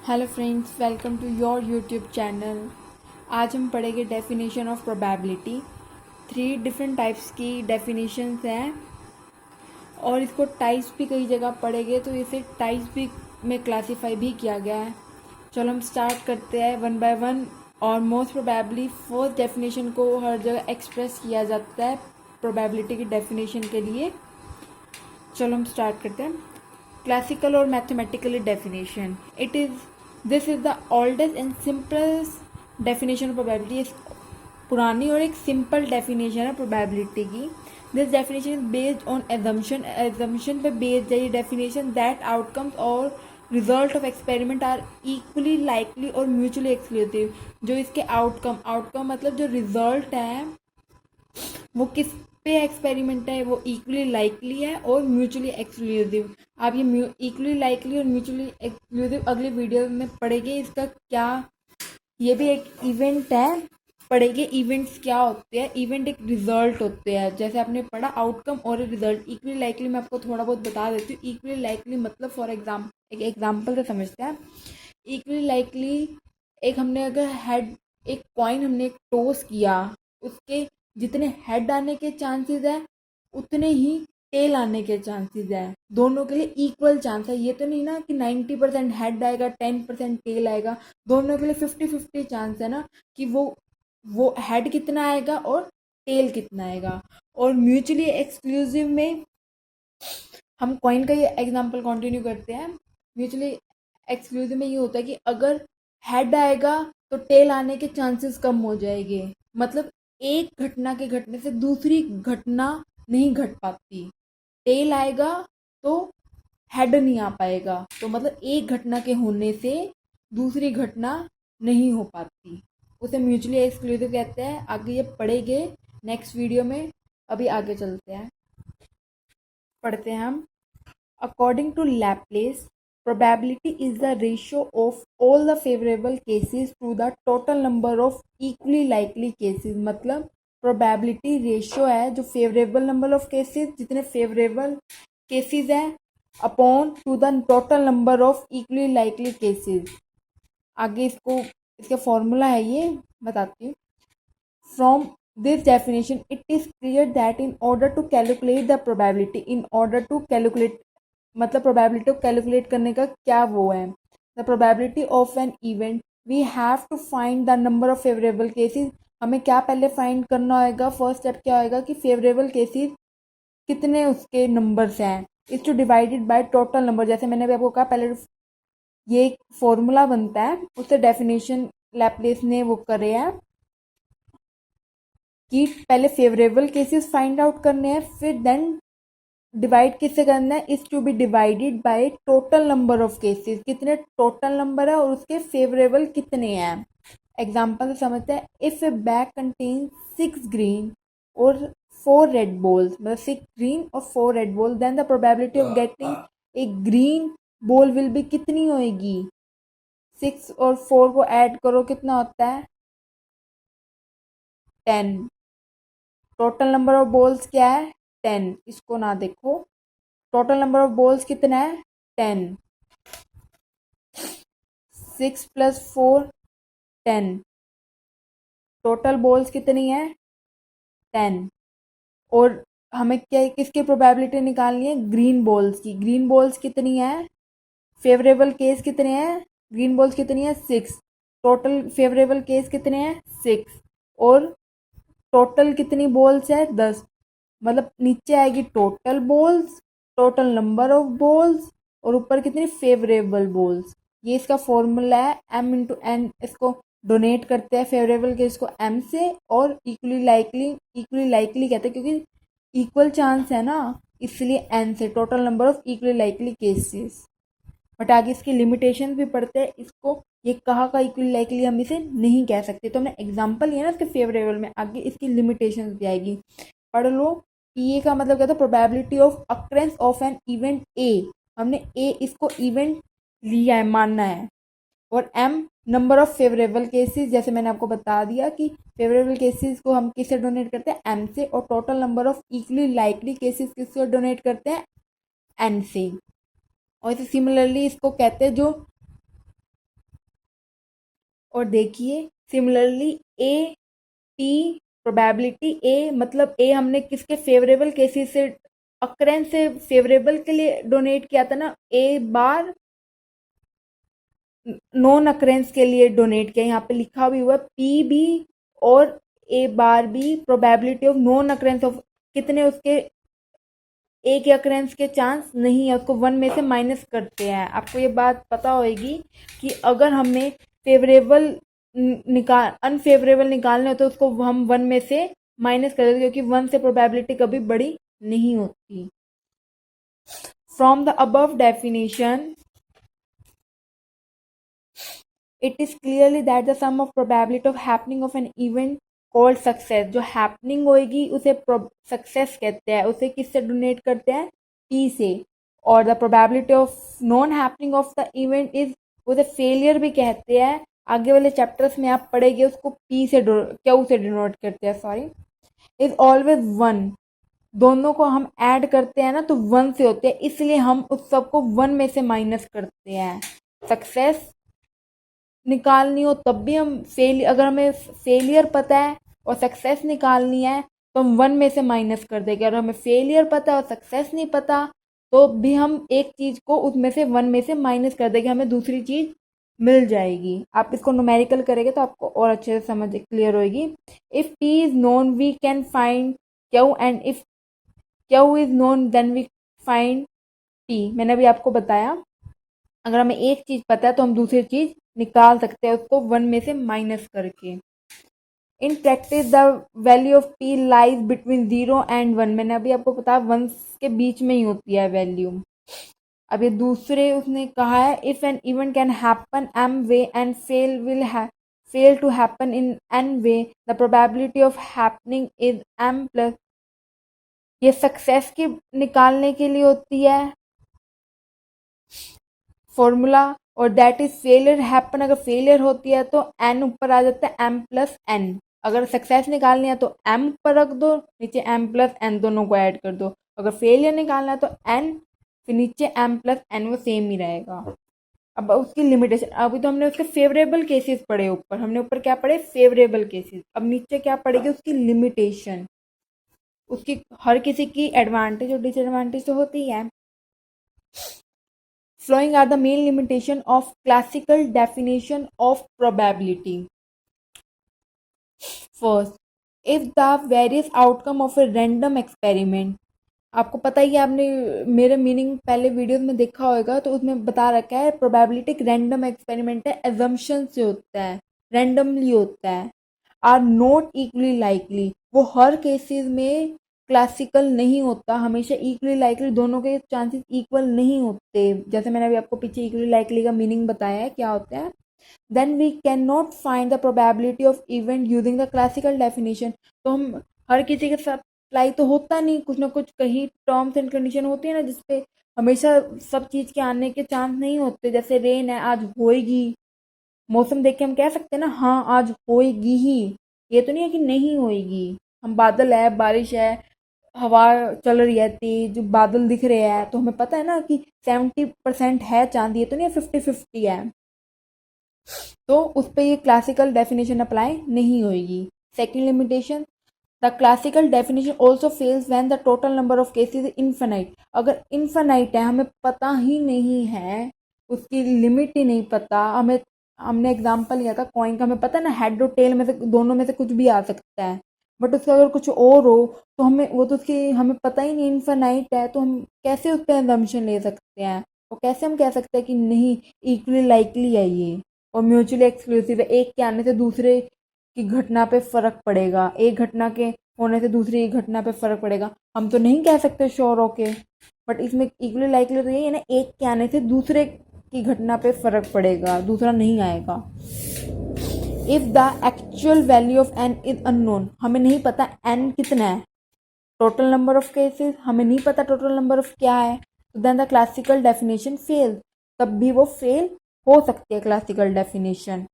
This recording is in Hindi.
Hello friends, welcome to your YouTube channel. आज हम पढ़ेंगे definition of probability. 3 different types की डेफिनेशंस हैं और इसको टाइप्स भी कई जगह पढ़ेंगे, तो इसे टाइप्स भी में क्लासीफाई भी किया गया है। चलो हम स्टार्ट करते हैं वन बाय वन। और मोस्ट प्रोबेबली फर्स्ट डेफिनेशन को हर जगह एक्सप्रेस किया जाता है प्रोबेबिलिटी की डेफिनेशन के लिए। चलो हम स्टार्ट करते हैं। क्लासिकल और mathematically definition, it is this is the oldest and simplest definition of probability. पुरानी और एक सिंपल डेफिनेशन है प्रोबेबिलिटी की। This definition is based on assumption पे बेस्ड है ये डेफिनेशन दैट आउटकम्स और result of experiment are equally likely और म्यूचुअली एक्सक्लूसिव। जो इसके आउटकम मतलब जो रिजल्ट है वो किस पे एक्सपेरिमेंट है, वो इक्वली लाइकली है और म्यूचुअली एक्सक्लूसिव। आप ये इक्वली लाइकली और म्यूचुअली एक्सक्लूसिव अगले वीडियो में पढ़ेंगे इसका क्या। ये भी एक इवेंट है, पढ़ेंगे इवेंट्स क्या होते हैं। इवेंट एक रिजल्ट होते हैं, जैसे आपने पढ़ा आउटकम और रिजल्ट। इक्वली लाइकली मैं आपको थोड़ा बहुत बता देती हूँ। इक्वली लाइकली मतलब फॉर एग्जाम्पल एक एग्जाम्पल से समझते हैं। इक्वली लाइकली एक हमने अगर हेड एक कॉइन हमने एक टॉस किया, उसके जितने हेड आने के चांसेस है उतने ही टेल आने के चांसेस है। दोनों के लिए इक्वल चांस है। ये तो नहीं ना कि 90% हेड आएगा 10% टेल आएगा। दोनों के लिए 50-50 चांस है ना कि वो हेड कितना आएगा और टेल कितना आएगा। और म्यूचुअली एक्सक्लूसिव में हम कॉइन का ये एग्जांपल कंटिन्यू करते हैं। म्यूचुअली एक्सक्लूसिव में ये होता है कि अगर हेड आएगा तो टेल आने के चांसेस कम हो जाएंगे। मतलब एक घटना के घटने से दूसरी घटना नहीं घट पाती। टेल आएगा तो हेड नहीं आ पाएगा, तो मतलब एक घटना के होने से दूसरी घटना नहीं हो पाती। उसे म्यूचुअली एक्सक्लूसिव कहते हैं। आगे ये पढ़ेंगे नेक्स्ट वीडियो में। अभी आगे चलते हैं, पढ़ते हैं हम। According to Laplace, probability is the ratio of all the favorable cases to the total number of equally likely cases। मतलब probability ratio है जो favorable number of cases, जितने favorable cases हैं upon to the total number of equally likely cases। आगे इसका फॉर्मूला है, ये बताती हूँ। From this definition, it is clear that in order to calculate the probability, in order to calculate मतलब प्रोबेबिलिटी को कैलकुलेट करने का क्या वो है, the probability of an event we have to find the number of favourable cases. हमें क्या पहले फाइंड करना होगा, फर्स्ट स्टेप क्या होगा कि फेवरेबल केसेस कितने उसके नंबर्स हैं, is two divided by total number. जैसे मैंने अभी आपको कहा पहले ये एक फॉर्मूला बनता है, उससे डेफिनेशन लैप्लेस ने वो करे हैं कि पहले फेवरेबल केसेस फाइंड आउट करने हैं, फिर देन डिवाइड किससे करना है, is to be divided by total number of cases. कितने टोटल नंबर है और उसके फेवरेबल कितने हैं। एग्जाम्पल से समझते हैं। If a bag contain 6 green और 4 रेड बॉल्स, मतलब 6 ग्रीन और 4 red ball, then the probability of getting a green ball will be कितनी होएगी। 6 और 4 को ऐड करो, कितना होता है 10। टोटल नंबर ऑफ बॉल्स क्या है 10। इसको ना देखो, टोटल नंबर ऑफ बॉल्स कितना है 10। 6 + 4 10। टोटल बॉल्स कितनी है 10। और हमें क्या किसकी प्रोबेबिलिटी निकालनी है, ग्रीन बॉल्स की। ग्रीन बॉल्स कितनी है, फेवरेबल केस कितने हैं, ग्रीन बॉल्स कितनी है 6। टोटल फेवरेबल केस कितने हैं 6। और टोटल कितनी बॉल्स है 10। मतलब नीचे आएगी total balls, total number of balls और ऊपर कितनी फेवरेबल बॉल्स। ये इसका फॉर्मूला है m×n। इसको डोनेट करते हैं फेवरेबल केस को m से, और इक्वली लाइकली कहते हैं क्योंकि इक्वल चांस है ना, इसलिए n से, total number of equally likely cases. But आगे इसकी लिमिटेशन भी पढ़ते हैं। इसको ये कहा का इक्वली लाइकली हम इसे नहीं कह सकते, तो हमने एग्जाम्पल लिया ना इसके फेवरेबल में, आगे इसकी लिमिटेशन भी आएगी, पढ़ लो। ए का मतलब क्या था, probability of occurrence of an event A. हमने ए इसको इवेंट लिया है, मानना है। और M number of favourable cases, जैसे मैंने आपको बता दिया कि फेवरेबल केसेस को हम किससे डोनेट करते हैं एम से, और total number of equally likely cases किसको डोनेट करते हैं एन से। और इसे सिमिलरली इसको कहते हैं जो और देखिए similarly A P probability A, मतलब ए हमने किसके फेवरेबल केसेस से अक्रेंस से फेवरेबल के लिए डोनेट किया था ना, ए बार नॉन अक्रेंस के लिए डोनेट किया। यहाँ पे लिखा भी हुआ है पी बी और A bar B probability of non occurrence of कितने, उसके ए के अक्रेंस के चांस नहीं है, उसको 1 में से माइनस करते हैं। आपको ये बात पता होगी कि अगर हमें फेवरेबल अनफेवरेबल निकालना है तो उसको हम 1 में से माइनस कर देते, क्योंकि 1 से प्रोबेबिलिटी कभी बड़ी नहीं होती। From the above definition it is clearly that the sum of probability of happening of an event called success, जो happening होएगी उसे success कहते हैं, उसे किससे डोनेट करते हैं, P से। और the probability of non happening of the event is, उसे failure भी कहते हैं। आगे वाले चैप्टर्स में आप पढ़ेंगे उसको P से Q से डिनोट करते हैं, सॉरी, इज ऑलवेज 1। दोनों को हम ऐड करते हैं ना तो 1 से होते हैं, इसलिए हम उस सब को 1 में से माइनस करते हैं। सक्सेस निकालनी हो तब भी हम अगर हमें फेलियर पता है और सक्सेस निकालनी है तो हम 1 में से माइनस कर देंगे। अगर हमें फेलियर पता है और सक्सेस नहीं पता तो भी हम एक चीज़ को उसमें से 1 में से माइनस कर देंगे, हमें दूसरी चीज़ मिल जाएगी। आप इसको न्यूमेरिकल करेंगे तो आपको और अच्छे से समझ क्लियर होगी। If P is known we can find Q, and if Q is known then we find P. मैंने अभी आपको बताया अगर हमें एक चीज़ पता है तो हम दूसरी चीज़ निकाल सकते हैं उसको 1 में से माइनस करके। In practice the value of P lies between 0 and 1। मैंने अभी आपको बताया 1 के बीच में ही होती है वैल्यू। अब ये दूसरे उसने कहा है if an event can happen M way and fail to happen in N way, the probability of happening is M plus. ये सक्सेस की निकालने के लिए होती है फॉर्मूला, और दैट इज फेलियर हैपन, अगर फेलियर होती है तो एन ऊपर आ जाता है एम प्लस एन। अगर सक्सेस निकालनी है तो एम ऊपर रख दो, नीचे एम प्लस एन दोनों को ऐड कर दो। अगर फेलियर निकालना है तो एन फिर नीचे एम प्लस एन, वो सेम ही रहेगा। अब उसकी लिमिटेशन, अभी तो हमने उसके फेवरेबल केसेस पढ़े, ऊपर हमने ऊपर क्या पढ़े, फेवरेबल केसेस। अब नीचे क्या पढ़ेगी, उसकी लिमिटेशन। उसकी हर किसी की एडवांटेज और डिसएडवांटेज तो होती है। Following are the main limitation of classical definition of probability. First, if the various outcome of a random experiment, आपको पता ही है, आपने मेरे मीनिंग पहले वीडियोस में देखा होगा तो उसमें बता रखा है प्रोबेबिलिटी एक रैंडम एक्सपेरिमेंट है, एजम्पशन से होता है, रैंडमली होता है, आर नॉट इक्वली लाइकली, वो हर केसेस में क्लासिकल नहीं होता, हमेशा इक्वली लाइकली, दोनों के चांसेस इक्वल नहीं होते। जैसे मैंने अभी आपको पीछे इक्वली लाइकली का मीनिंग बताया है क्या होता है। Then we can not find the probability of event using the classical definition. तो हम हर किसी के साथ अप्लाई तो होता नहीं, कुछ ना कुछ कहीं टर्म्स एंड कंडीशन होती है ना जिसपे हमेशा सब चीज़ के आने के चांस नहीं होते। जैसे रेन है, आज होएगी, मौसम देख के हम कह सकते हैं ना हाँ आज होएगी ही, ये तो नहीं है कि नहीं होएगी। हम बादल है, बारिश है, हवा चल रही है तेज, बादल दिख रहे हैं, तो हमें पता है ना कि 70% है चांद, ये तो नहीं है 50-50 है। तो उस पर ये क्लासिकल डेफिनेशन अप्लाई नहीं होगी। Second limitation, the classical definition also fails when the total number of cases is infinite. अगर इन्फिनाइट है, हमें पता ही नहीं है, उसकी लिमिट ही नहीं पता, हमने एग्जाम्पल लिया था कॉइन का, हमें पता है ना हेड और टेल में से दोनों में से कुछ भी आ सकता है, बट उसका अगर कुछ और हो तो हमें वो तो उसकी हमें पता ही नहीं, इन्फिनाइट है, तो हम कैसे उस पर एजम्पशन ले सकते हैं, और कैसे हम कह सकते हैं कि नहीं इक्वली लाइकली है ये और म्यूचुअली एक्सक्लूसिव है, एक के आने से दूसरे की घटना पे फर्क पड़ेगा, एक घटना के होने से दूसरी घटना पे फर्क पड़ेगा, हम तो नहीं कह सकते श्योर होके। बट इसमें इक्वली लाइकली तो यही है ना, एक के आने से दूसरे की घटना पे फर्क पड़ेगा, दूसरा नहीं आएगा। If the actual value of N is unknown, हमें नहीं पता एन कितना है, टोटल नंबर ऑफ केसेस हमें नहीं पता टोटल नंबर ऑफ क्या है, तो then the classical definition fail, तब भी वो फेल हो सकती है क्लासिकल डेफिनेशन।